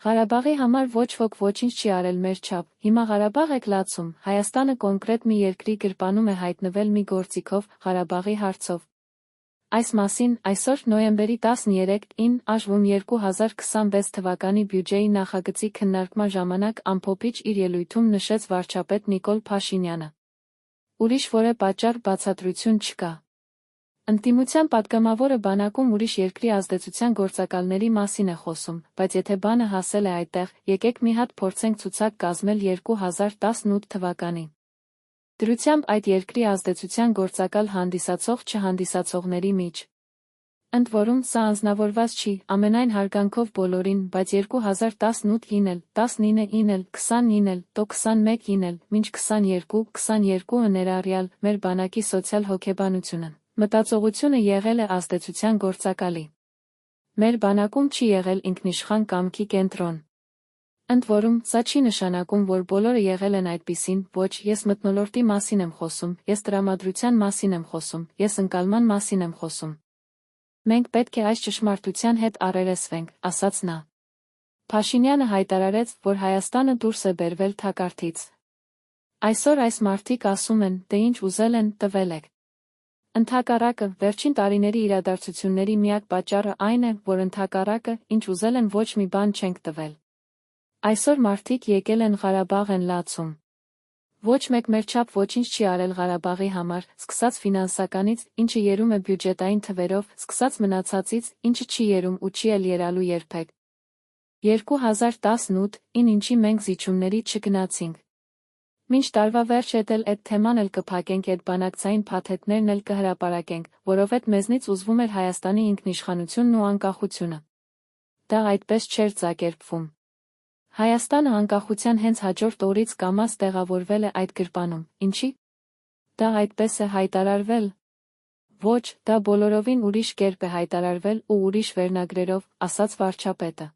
Ղարաբաղի համար ոչ ոք ոչինչ չի արել մեր չափ, հիմա Ղարաբաղ եք լացում, Հայաստանը կոնկրետ մի երկրի գրպանում է հայտնվել մի գործիքով, Ղարաբաղի հարցով։ Այս մասին այսօր նոյեմբերի 13-ին ԱԺՎ-ում 2026 թվականի բյուջեի նախագծի քննարկման ժամանակ ամփոփիչ իր ելույթում նշեց վարչապետ Նիկոլ Փաշինյանը։ Ուրիշ որևէ պատճառ բացատրություն չկա։ Ընդդիմության պատգամավորը բանակում ուրիշ երկրի ազդեցության գործակալների մասին է խոսում, բայց եթե բանը հասել է այդտեղ, եկեք մի հատ փորձենք ցուցակ կազմել 2018 թվականի դրությամբ այդ երկրի ազդեցության գործակալ հանդիսացող-չհանդիսացողների միջ։ Ընդ որում սա անձնավորված չի, ամենայն հարգանքով բոլորին, բայց 2018-ին էլ, 19-ին էլ, 20-ին էլ, տո 21-ին էլ, մինչ 22-22-ը ներառյալ, մեր բանակի սոցիալ-հոգեբանությունը, մտածողությունը եղել է ազդեցության գործակալի։ Մեր բանակում չի եղել ինքնիշխան կամքի կենտրոն։ Ընդ որում, սա չի նշանակում, որ բոլորը եղել են այդպիսին, ոչ, ես մթնոլորտի մասին եմ խոսում, ես տրամադրության մասին եմ խոսում, ես ընկալման մասին եմ խոսում։ Մենք պետք է այս ճշմարտության հետ առերեսվենք, ասաց նա։ Փաշինյանը հայտարարեց, որ Հայաստանը դուրս է բերվել թակարդից։ Այսօր այս մարդիկ ասում են, դե ինչ ուզել են, տվել եք։ Ընդհակառակը, վերջին տարիների իրադարձությունների միակ պատճառը այն է, որ ընդհակառակը, ինչ ուզել են ոչ մի բան չենք տվել։ Այսօր մարդիկ եկել են Ղարաբաղ են լացում։ Ոչ մեկ մեր չափ ոչինչ չի արել Ղարաբաղի համար, սկսած ֆինանսականից, ինչը երում է բյուջետային թվերով, սկսած մնացածից, ինչը չի երում ու չի էլ երալու երբեք։ 2018-ին ինչի մենք զիջումների չգնացինք։ Մինչ տարվա վերջ էլ էդ թեման էլ կփակենք, էդ բանակցային փաթեթներն էլ կհրապարակենք, որովհետև մեզնից ուզվում էր Հայաստանի ինքնիշխանությունն ու անկախությունը։ Դա այդպես չէր ծագերբվում։ Հայաստանը անկախության հենց հաջորդ օրից կամաց տեղավորվել է այդ գրպանում, ինչի՞։ Դա այդպես է հայտարարվել։ Ոչ, դա բոլորովին ուրիշ կերպ է հայտարարվել ու ուրիշ վերնագրերով, ասաց վարչապետը։